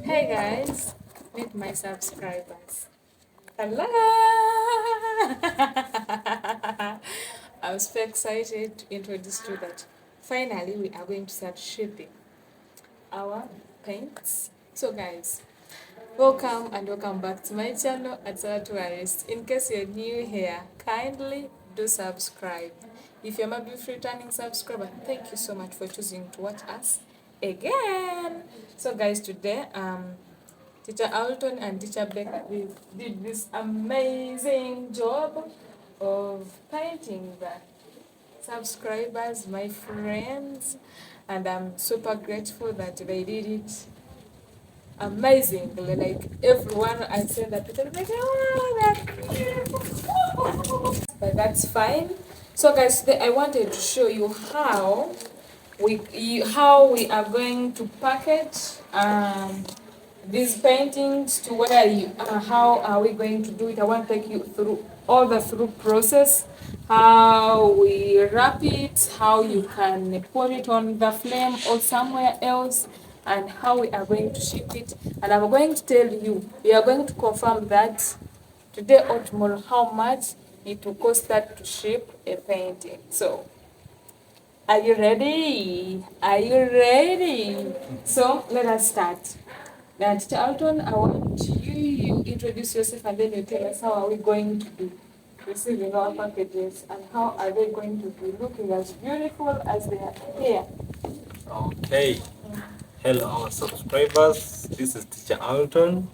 Hey guys, meet my subscribers. Hello! I'm so excited to introduce you that finally we are going to start shipping our paints. So guys, welcome and welcome back to my channel at Tourist. In case you're new here, kindly do subscribe. If you're my returning subscriber, thank you so much for choosing to watch us again. So guys, today Teacher Alton and Teacher Beck did this amazing job of painting the subscribers, my friends, and I'm super grateful that they did it amazingly. Like everyone I said that people like, oh, that's beautiful. But that's fine. So guys, today I wanted to show you how we are going to package these paintings to where you how are we going to do it. I want to take you through all the through process, how we wrap it, how you can put it on the flame or somewhere else, and how we are going to ship it. And I'm going to tell you, we are going to confirm that today or tomorrow how much it will cost that to ship a painting. So are you ready? Are you ready? So let us start. Now, Teacher Alton, I want you introduce yourself and then you tell us how are we going to be receiving our packages and how are they going to be looking as beautiful as they are here. Okay. Hello, our subscribers. This is Teacher Alton.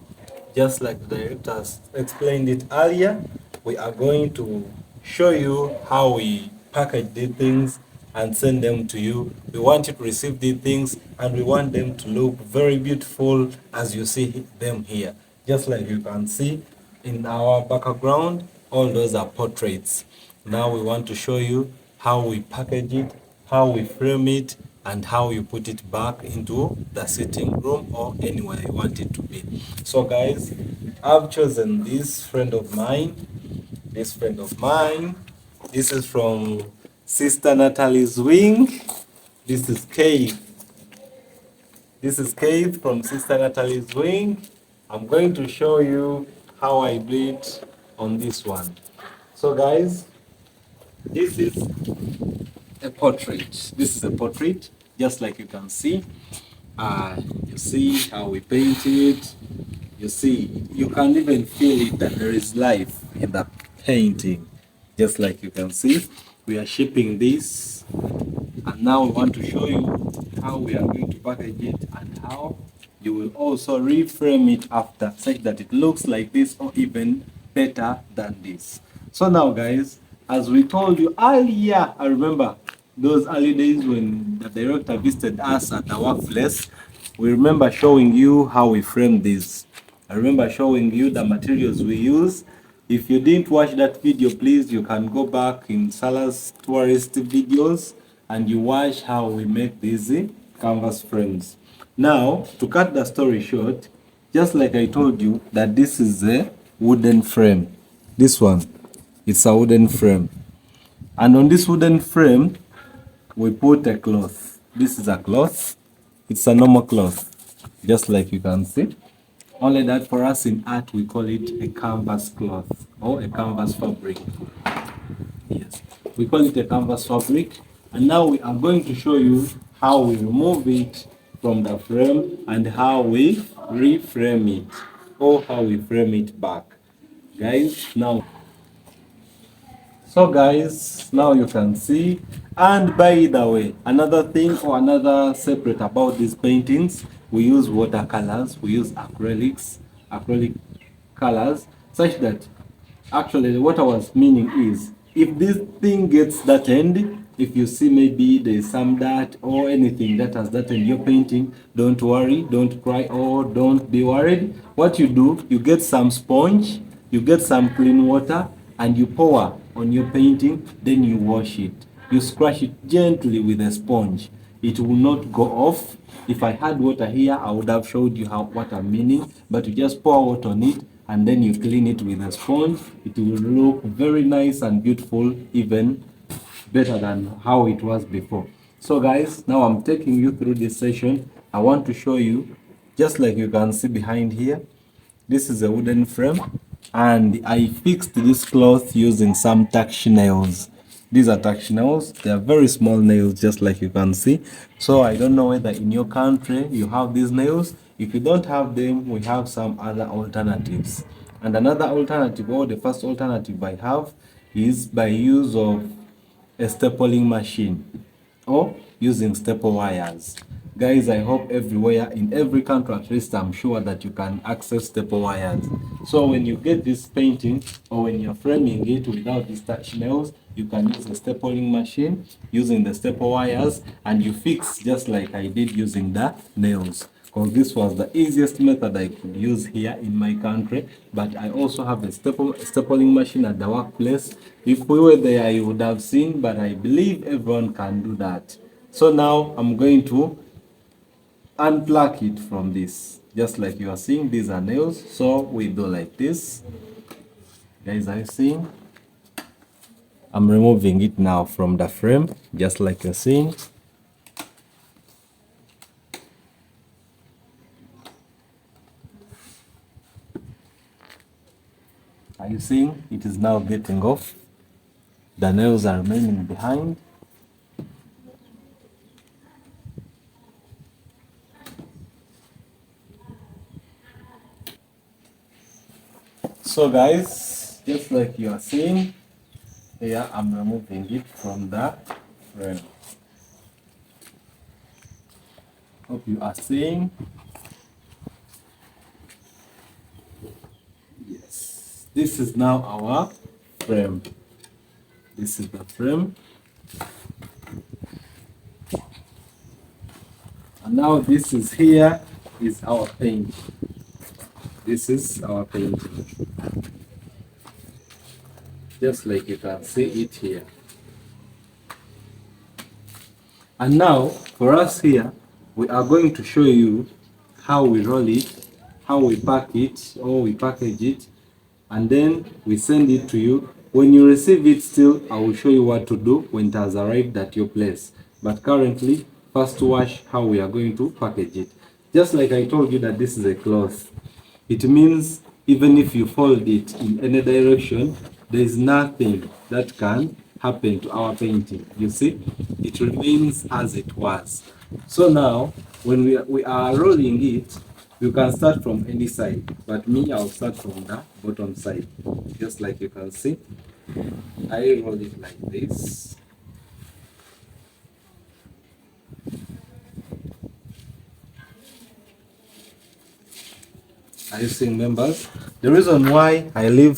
Just like the director explained it earlier, we are going to show you how we package these things and send them to you. We want you to receive these things and we want them to look very beautiful as you see them here. Just like you can see in our background, all those are portraits. Now we want to show you how we package it, how we frame it, and how you put it back into the sitting room or anywhere you want it to be. So guys, I've chosen this friend of mine. This is from Sister Natalie's wing. This is Kate. This is Kate from Sister Natalie's wing. I'm going to show you how I do it on this one. So guys, this is a portrait. This is a portrait, just like you can see. You see how we paint it. You see, you can even feel it that there is life in the painting. Just like you can see, we are shipping this. And now we want to show you how we are going to package it and how you will also reframe it after, such that it looks like this or even better than this. So now guys, as we told you earlier, I remember those early days when the director visited us at the workplace, we remember showing you how we frame this. I remember showing you the materials we use. If you didn't watch that video, please, you can go back in Salah's tourist videos and you watch how we make these canvas frames. Now, to cut the story short, just like I told you that this is a wooden frame. This one, it's a wooden frame. And on this wooden frame, we put a cloth. This is a cloth. It's a normal cloth, just like you can see. Only that for us in art, we call it a canvas cloth or a canvas fabric. Yes, we call it a canvas fabric. And now we are going to show you how we remove it from the frame and how we reframe it or how we frame it back. Guys, now. So guys, now you can see. And by the way, another thing or another separate about these paintings, we use watercolors, we use acrylic colors, such that actually what I was meaning is if this thing gets that end, If you see maybe there's some dirt or anything that has that in your painting, don't worry, don't cry, or don't be worried. What you do, you get some sponge, you get some clean water, and you pour on your painting, then you wash it. You scratch it gently with a sponge. It will not go off. If I had water here, I would have showed you what I'm meaning, but you just pour water on it and then you clean it with a sponge. It will look very nice and beautiful, even better than how it was before. So guys, now I'm taking you through this session. I want to show you, just like you can see behind here, this is a wooden frame, and I fixed this cloth using some tack nails. These are tack nails. They are very small nails, just like you can see. So I don't know whether in your country you have these nails. If you don't have them, we have some other alternatives. And another alternative, or the first alternative I have, is by use of a stapling machine or using staple wires. Guys, I hope everywhere in every country, at least I'm sure that you can access staple wires. So when you get this painting, or when you're framing it without these touch nails, you can use a stapling machine using the staple wires, and you fix just like I did using the nails, because this was the easiest method I could use here in my country. But I also have a stapling machine at the workplace. If we were there, you would have seen, but I believe everyone can do that. So now I'm going to unplug it from this. Just like you are seeing, these are nails. So we do like this. Guys, are you seeing? I'm removing it now from the frame, just like you're seeing. Are you seeing? It is now getting off. The nails are remaining behind. So guys, just like you are seeing, here I'm removing it from the frame. Hope you are seeing. Yes, this is now our frame. This is the frame. And now this is here is our paint. This is our painting. Just like you can see it here. And now for us here, we are going to show you how we roll it, how we pack it, or we package it, and then we send it to you. When you receive it still, I will show you what to do when it has arrived at your place. But currently, first watch how we are going to package it. Just like I told you that this is a cloth. It means even if you fold it in any direction, there is nothing that can happen to our painting. You see, it remains as it was. So now, when we are rolling it, you can start from any side, but me, I'll start from the bottom side. Just like you can see, I roll it like this. Are you seeing, members? The reason why I leave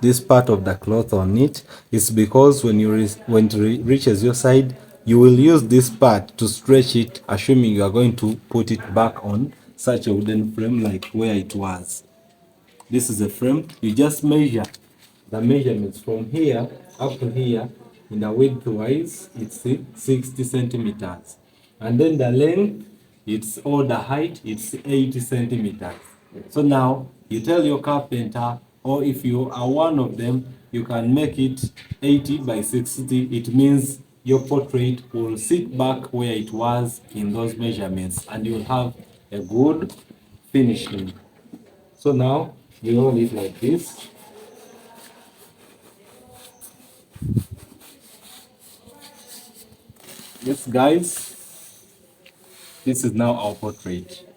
this part of the cloth on it is because when when it reaches your side, you will use this part to stretch it, assuming you are going to put it back on such a wooden frame like where it was. This is a frame. You just measure the measurements from here up to here. In the width wise, it's 60 centimeters, and then the length, it's, or the height, it's 80 centimeters. So now you tell your carpenter, or if you are one of them, you can make it 80 by 60. It means your portrait will sit back where it was in those measurements, and you'll have a good finishing. So now you roll it like this. Yes, guys, this is now our portrait.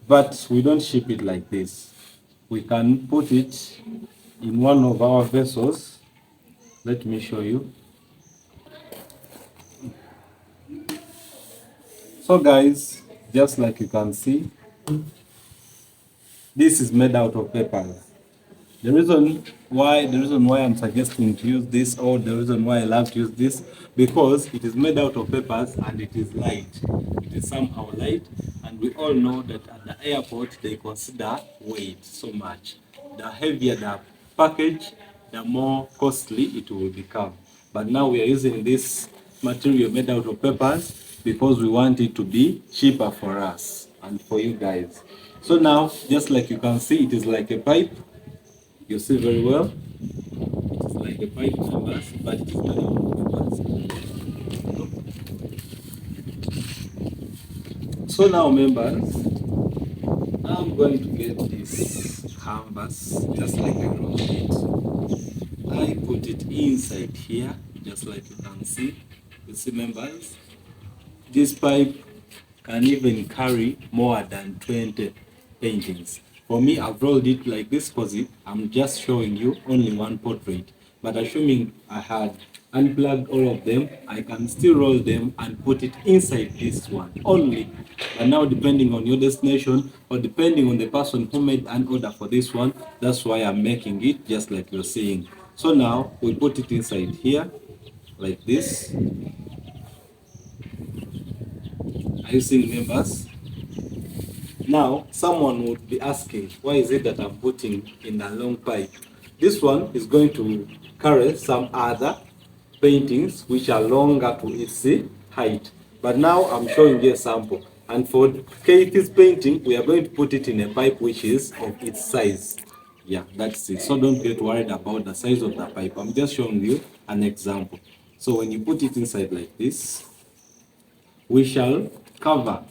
But we don't ship it like this. We can put it in one of our vessels. Let me show you. So guys, just like you can see, this is made out of papers. The reason why I'm suggesting to use this, or the reason why I love to use this, because it is made out of papers and it is light. It is somehow light, and we all know that at the airport they consider weight so much. The heavier the package, the more costly it will become. But now we are using this material made out of papers because we want it to be cheaper for us and for you guys. So now, just like you can see, it is like a pipe. You see very well. It is like a pipe members, but it is made out of papers. So now, members, I'm going to get this canvas just like I wrote it. I put it inside here, just like you can see. You see, members, this pipe can even carry more than 20 paintings. For me, I've rolled it like this because I'm just showing you only one portrait. But assuming I had unplugged all of them, I can still roll them and put it inside this one only. But now, depending on your destination or depending on the person who made an order for this one, that's why I'm making it just like you're seeing. So now we put it inside here like this. Are you seeing, members? Now, someone would be asking, why is it that I'm putting in a long pipe? This one is going to carry some other paintings which are longer to its height. But now I'm showing you a sample. And for Katie's painting, we are going to put it in a pipe which is of its size. Yeah, that's it. So don't get worried about the size of the pipe. I'm just showing you an example. So when you put it inside like this, we shall cover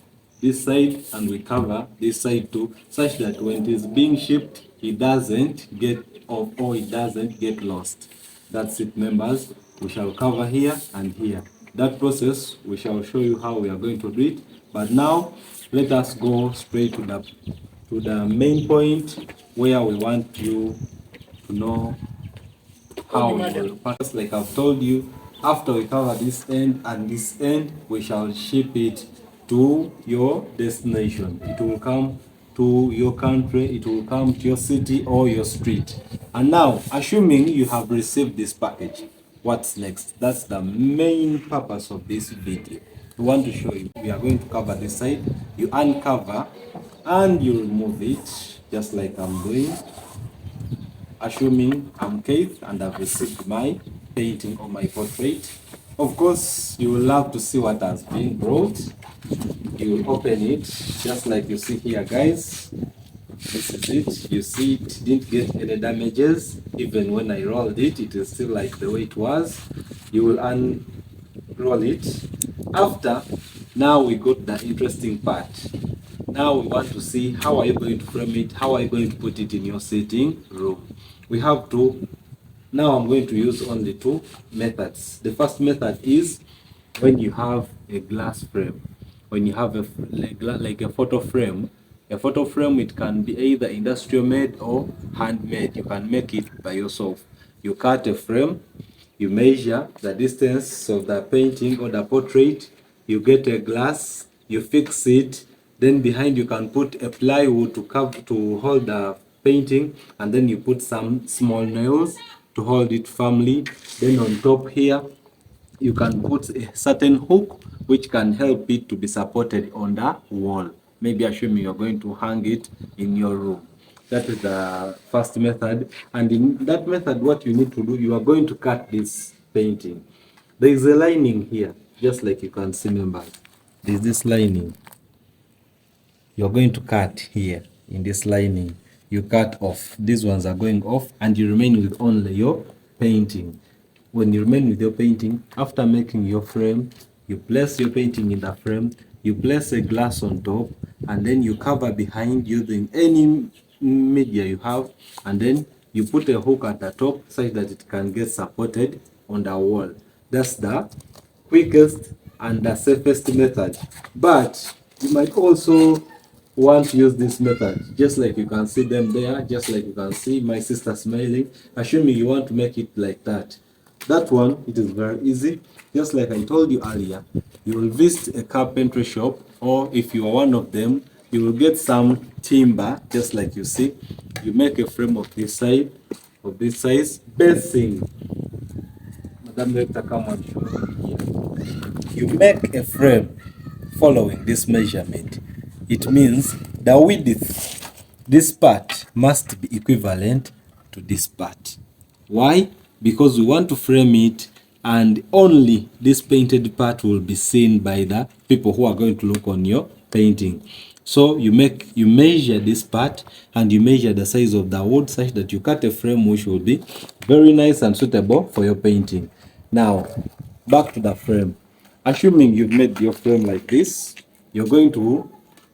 this side and we cover this side too, such that when it is being shipped, it doesn't get off or it doesn't get lost. That's it, members. We shall cover here and here. That process, we shall show you how we are going to do it. But now, let us go straight to the main point where we want you to know how we will pass. Like I've told you, after we cover this end and this end, we shall ship it to your destination. It will come to your country, it will come to your city or your street. And now, assuming you have received this package, what's next? That's the main purpose of this video. We want to show you. We are going to cover this side. You uncover and you remove it, just like I'm doing. Assuming I'm Keith and I've received my painting or my portrait. Of course, you will love to see what has been brought. You will open it just like you see here, guys. This is it. You see it didn't get any damages. Even when I rolled it, it is still like the way it was. You will unroll it. After, now we got the interesting part. Now we want to see how are you going to frame it, how are you going to put it in your sitting room. We have to, now I'm going to use only two methods. The first method is when you have a glass frame. When you have like a photo frame, it can be either industrial made or handmade. You can make it by yourself. You cut a frame, you measure the distance of the painting or the portrait, you get a glass, you fix it, then behind you can put a plywood to cover to hold the painting, and then you put some small nails to hold it firmly. Then on top here you can put a certain hook which can help it to be supported on the wall. Maybe assuming you're going to hang it in your room. That is the first method. And in that method, what you need to do, you are going to cut this painting. There is a lining here, just like you can see, members. There is this lining. You're going to cut here in this lining. You cut off. These ones are going off, and you remain with only your painting. When you remain with your painting, after making your frame, you place your painting in the frame, you place a glass on top, and then you cover behind using any media you have, and then you put a hook at the top such that it can get supported on the wall. That's the quickest and the safest method. But you might also want to use this method, just like you can see them there, just like you can see my sister smiling. Assuming you want to make it like that, that one, it is very easy. Just like I told you earlier, you will visit a carpentry shop, or if you are one of them, you will get some timber, just like you see. You make a frame of this side, of this size, basing. Madam Director, come on, show me here. You make a frame following this measurement. It means the width, this part must be equivalent to this part. Why? Because we want to frame it and only this painted part will be seen by the people who are going to look on your painting. So you measure this part and you measure the size of the wood such that you cut a frame which will be very nice and suitable for your painting. Now, back to the frame. Assuming you've made your frame like this, you're going to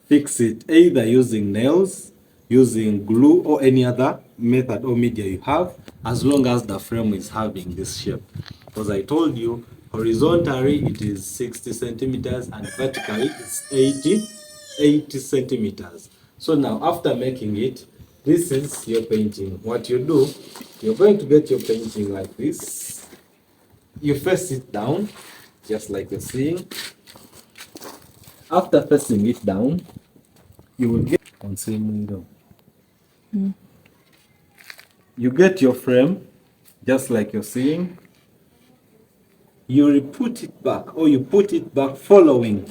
fix it either using nails, using glue, or any other method or media you have, as long as the frame is having this shape. Because I told you, horizontally it is 60 centimeters and vertically it's 80 centimeters. So now after making it, this is your painting. What you do, you're going to get your painting like this. You face it down, just like you're seeing. After facing it down, you will get on same window. You get your frame, just like you're seeing. You put it back, or you put it back following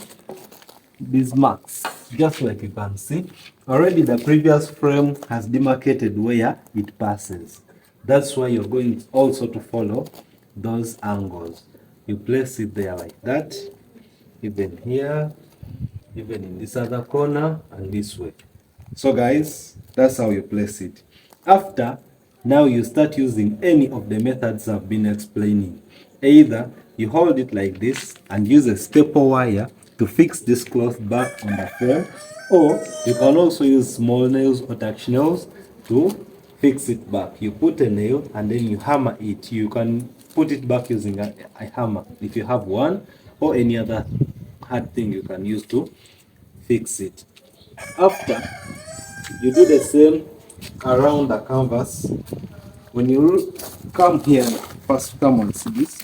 these marks, just like you can see. Already the previous frame has demarcated where it passes. That's why you're going also to follow those angles. You place it there like that, even here, even in this other corner, and this way. So guys, that's how you place it. After, now you start using any of the methods I've been explaining. Either you hold it like this and use a staple wire to fix this cloth back on the frame, or you can also use small nails or touch nails to fix it back. You put a nail and then you hammer it. You can put it back using a hammer if you have one, or any other hard thing you can use to fix it. After, you do the same around the canvas. When you come here, first come and see this.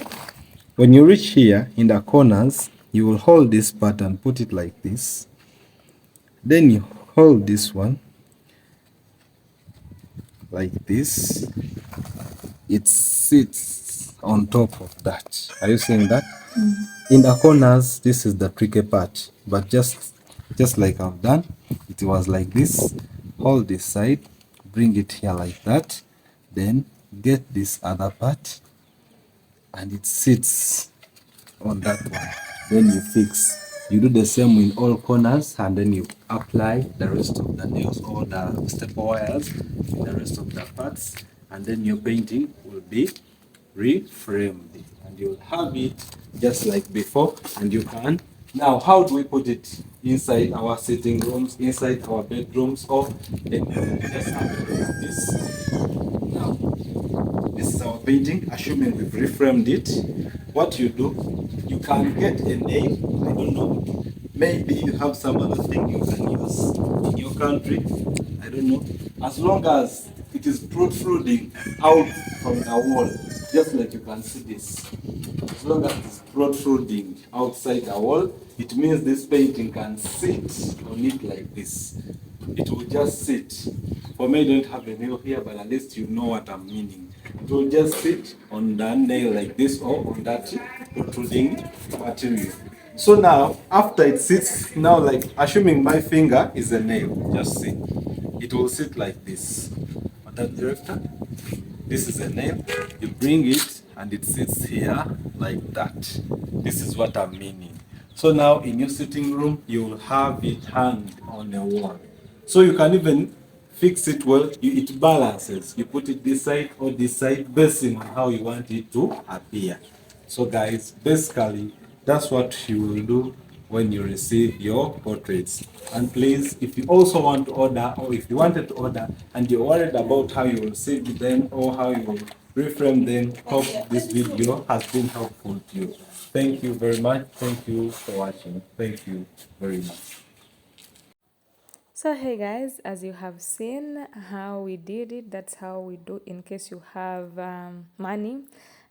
When you reach here in the corners, you will hold this part and put it like this. Then you hold this one like this. It sits on top of that. Are you seeing that? In the corners, this is the tricky part, but just like I've done, it was like this. Hold this side, bring it here like that, then get this other part and it sits on that one. Then you fix. You do the same in all corners and then you apply the rest of the nails or the staple wires in the rest of the parts, and then your painting will be reframed and you'll have it just like before. And you can now, how do we put it inside our sitting rooms, inside our bedrooms, or just have a look at this. Now, this is our painting, assuming we've reframed it. What you do, you can get a nail, I don't know, maybe you have some other thing you can use in your country, I don't know, as long as it is protruding out from the wall, just like you can see this. As long as it's protruding outside the wall, it means this painting can sit on it like this. It will just sit. For me, I don't have a nail here, but at least you know what I'm meaning. It will just sit on the nail like this or on that protruding material. So now, after it sits, now like assuming my finger is a nail, just see, it will sit like this. Madam Director, this is a nail. You bring it and it sits here like that. This is what I'm meaning. So now in your sitting room, you will have it hanged on a wall. So you can even fix it well. It balances. You put it this side or this side, basing on how you want it to appear. So guys, basically, that's what you will do when you receive your portraits. And please, if you also want to order, or if you wanted to order and you're worried about how you will receive them or how you will reframe them, hope this video has been helpful to you. Thank you very much. Thank you for watching. Thank you very much. So hey guys, as you have seen how we did it, that's how we do in case you have money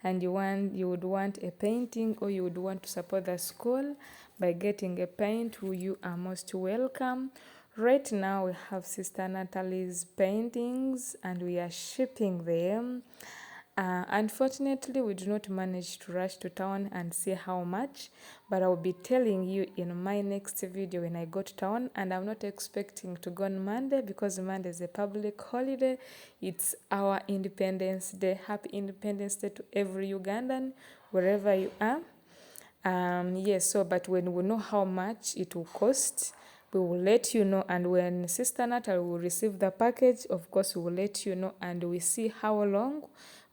and you would want a painting, or you would want to support the school by getting a paint, you are most welcome. Right now we have Sister Natalie's paintings and we are shipping them. Unfortunately, we do not manage to rush to town and see how much, but I will be telling you in my next video when I go to town. And I'm not expecting to go on Monday because Monday is a public holiday. It's our Independence Day. Happy Independence Day to every Ugandan, wherever you are. Yes, so but when we know how much it will cost, we will let you know. And when Sister Natalie will receive the package, of course, we will let you know. And we see how long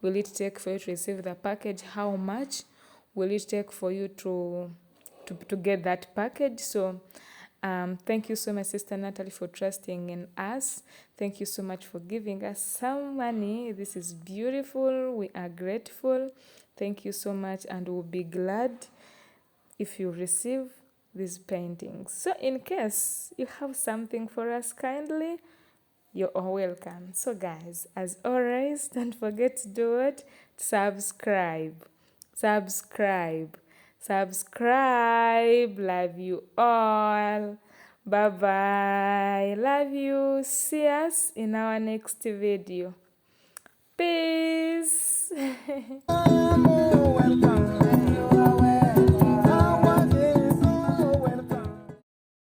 will it take for you to receive the package, how much will it take for you to get that package. So thank you so much, Sister Natalie, for trusting in us. Thank you so much for giving us some money. This is beautiful. We are grateful. Thank you so much, and we'll be glad if you receive these paintings. So in case you have something for us, kindly, you're all welcome. So guys, as always, don't forget to do it. Subscribe. Subscribe. Subscribe. Love you all. Bye bye. Love you. See us in our next video. Peace. Welcome.